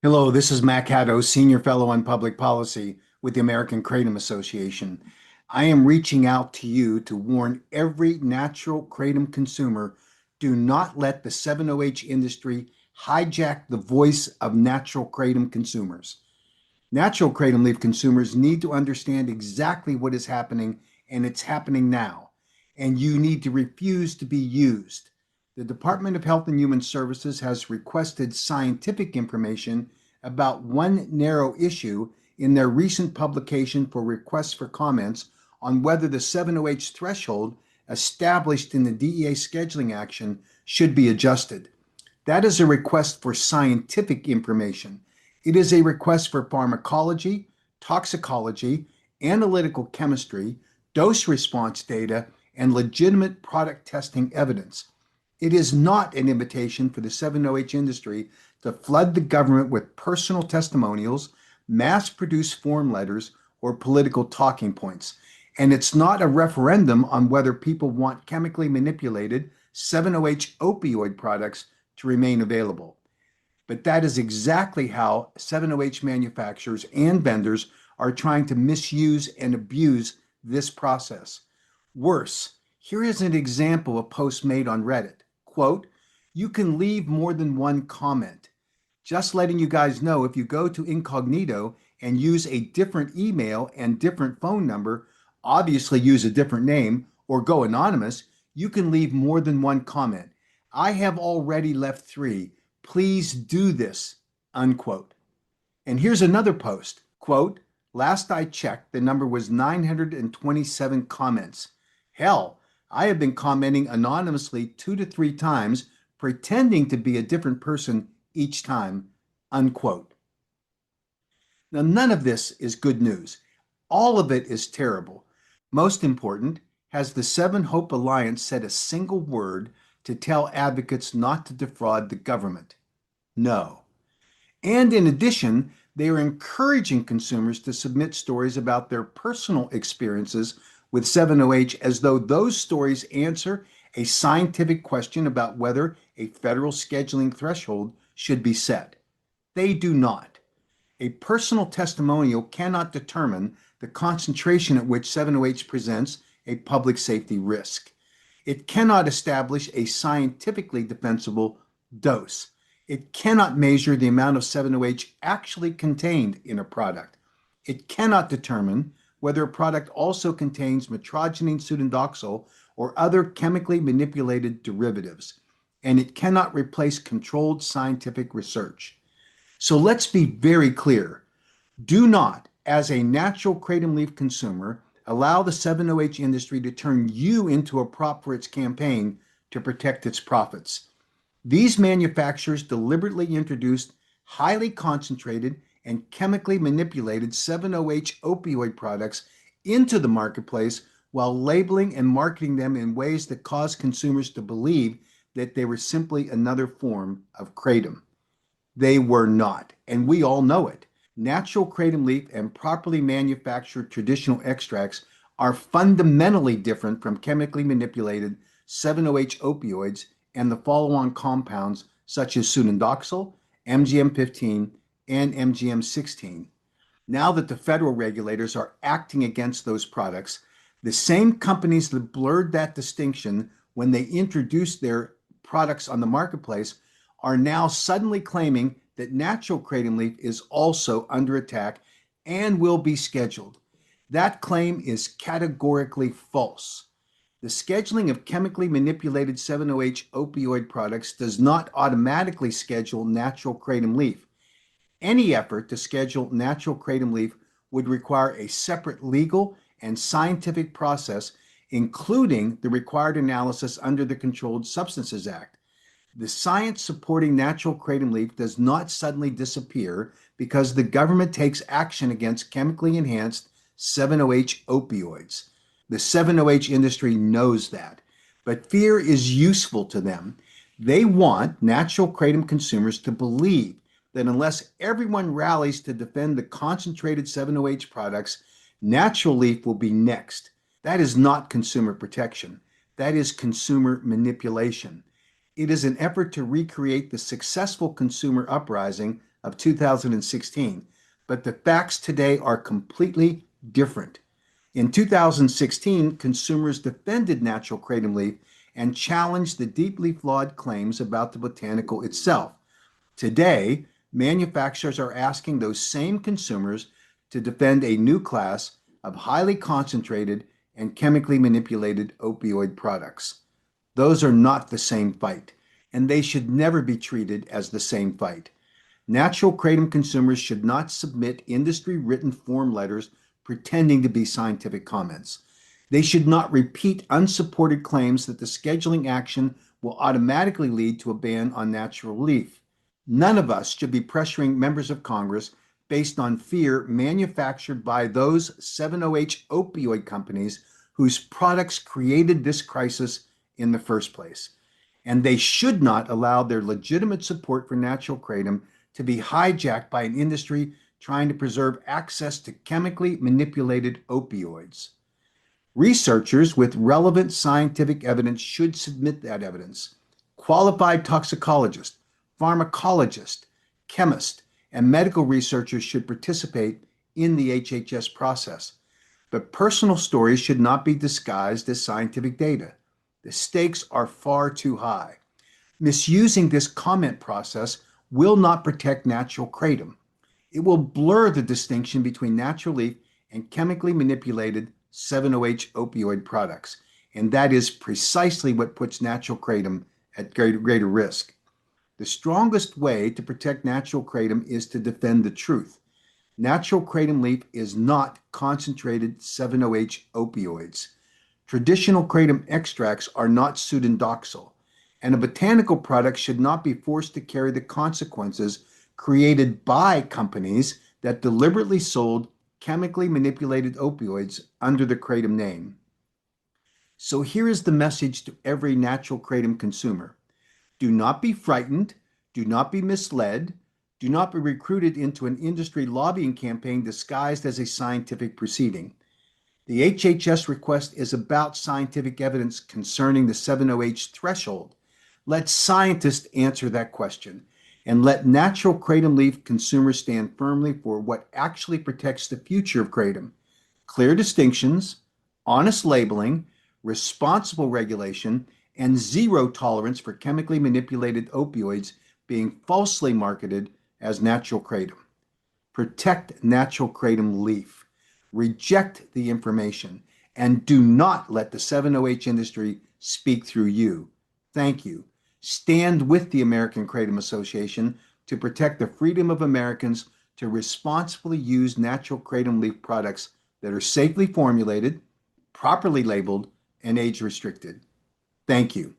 Hello, this is Mac Haddo, Senior Fellow on Public Policy with the American Kratom Association. I am reaching out to you to warn every natural kratom consumer, do not let the 7-OH industry hijack the voice of natural kratom consumers. Natural kratom leaf consumers need to understand exactly what is happening, and it's happening now. And you need to refuse to be used. The Department of Health and Human Services has requested scientific information about one narrow issue in their recent publication for requests for comments on whether the 7-OH threshold established in the DEA scheduling action should be adjusted. That is a request for scientific information. It is a request for pharmacology, toxicology, analytical chemistry, dose response data, and legitimate product testing evidence. It is not an invitation for the 7-OH industry to flood the government with personal testimonials, mass-produced form letters, or political talking points. And it's not a referendum on whether people want chemically manipulated 7-OH opioid products to remain available. But that is exactly how 7-OH manufacturers and vendors are trying to misuse and abuse this process. Worse, here is an example of a post made on Reddit. Quote, "You can leave more than one comment. Just letting you guys know, if you go to incognito and use a different email and different phone number, obviously use a different name, or go anonymous, you can leave more than one comment. I have already left 3. Please do this," unquote. And here's another post. Quote, "Last I checked, the number was 927 comments. Hell, I have been commenting anonymously 2 to 3 times, pretending to be a different person each time," unquote. Now, none of this is good news. All of it is terrible. Most important, has the Seven Hope Alliance said a single word to tell advocates not to defraud the government? No. And in addition, they are encouraging consumers to submit stories about their personal experiences with 7-OH as though those stories answer a scientific question about whether a federal scheduling threshold should be set. They do not. A personal testimonial cannot determine the concentration at which 7-OH presents a public safety risk. It cannot establish a scientifically defensible dose. It cannot measure the amount of 7-OH actually contained in a product. It cannot determine whether a product also contains metrogenine pseudodoxil or other chemically manipulated derivatives. And it cannot replace controlled scientific research. So let's be very clear. Do not, as a natural kratom leaf consumer, allow the 7-OH industry to turn you into a prop for its campaign to protect its profits. These manufacturers deliberately introduced highly concentrated and chemically manipulated 7-OH opioid products into the marketplace while labeling and marketing them in ways that caused consumers to believe that they were simply another form of kratom. They were not, and we all know it. Natural kratom leaf and properly manufactured traditional extracts are fundamentally different from chemically manipulated 7-OH opioids and the follow-on compounds such as pseudodoxil, MGM-15, and MGM-16. Now that the federal regulators are acting against those products, the same companies that blurred that distinction when they introduced their products on the marketplace are now suddenly claiming that natural kratom leaf is also under attack and will be scheduled. That claim is categorically false. The scheduling of chemically manipulated 7-OH opioid products does not automatically schedule natural kratom leaf. Any effort to schedule natural kratom leaf would require a separate legal and scientific process, including the required analysis under the Controlled Substances Act. The science supporting natural kratom leaf does not suddenly disappear because the government takes action against chemically enhanced 7-OH opioids. The 7-OH industry knows that, but fear is useful to them. They want natural kratom consumers to believe that unless everyone rallies to defend the concentrated 7-OH products, natural leaf will be next. That is not consumer protection. That is consumer manipulation. It is an effort to recreate the successful consumer uprising of 2016, but the facts today are completely different. In 2016, consumers defended natural kratom leaf and challenged the deeply flawed claims about the botanical itself. Today, manufacturers are asking those same consumers to defend a new class of highly concentrated and chemically manipulated opioid products. Those are not the same fight, and they should never be treated as the same fight. Natural kratom consumers should not submit industry written form letters pretending to be scientific comments. They should not repeat unsupported claims that the scheduling action will automatically lead to a ban on natural leaf. None of us should be pressuring members of Congress based on fear manufactured by those 7OH opioid companies whose products created this crisis in the first place. And they should not allow their legitimate support for natural kratom to be hijacked by an industry trying to preserve access to chemically manipulated opioids. Researchers with relevant scientific evidence should submit that evidence. Qualified toxicologists, pharmacologists, chemists, and medical researchers should participate in the HHS process. But personal stories should not be disguised as scientific data. The stakes are far too high. Misusing this comment process will not protect natural kratom. It will blur the distinction between natural leaf and chemically manipulated 7OH opioid products. And that is precisely what puts natural kratom at greater risk. The strongest way to protect natural kratom is to defend the truth. Natural kratom leaf is not concentrated 7OH opioids. Traditional kratom extracts are not pseudodoxal, and a botanical product should not be forced to carry the consequences created by companies that deliberately sold chemically manipulated opioids under the kratom name. So here is the message to every natural kratom consumer. Do not be frightened, do not be misled, do not be recruited into an industry lobbying campaign disguised as a scientific proceeding. The HHS request is about scientific evidence concerning the 7OH threshold. Let scientists answer that question, and let natural kratom leaf consumers stand firmly for what actually protects the future of kratom. Clear distinctions, honest labeling, responsible regulation, and zero tolerance for chemically manipulated opioids being falsely marketed as natural kratom. Protect natural kratom leaf. Reject the information, and do not let the 7OH industry speak through you. Thank you. Stand with the American Kratom Association to protect the freedom of Americans to responsibly use natural kratom leaf products that are safely formulated, properly labeled, and age restricted. Thank you.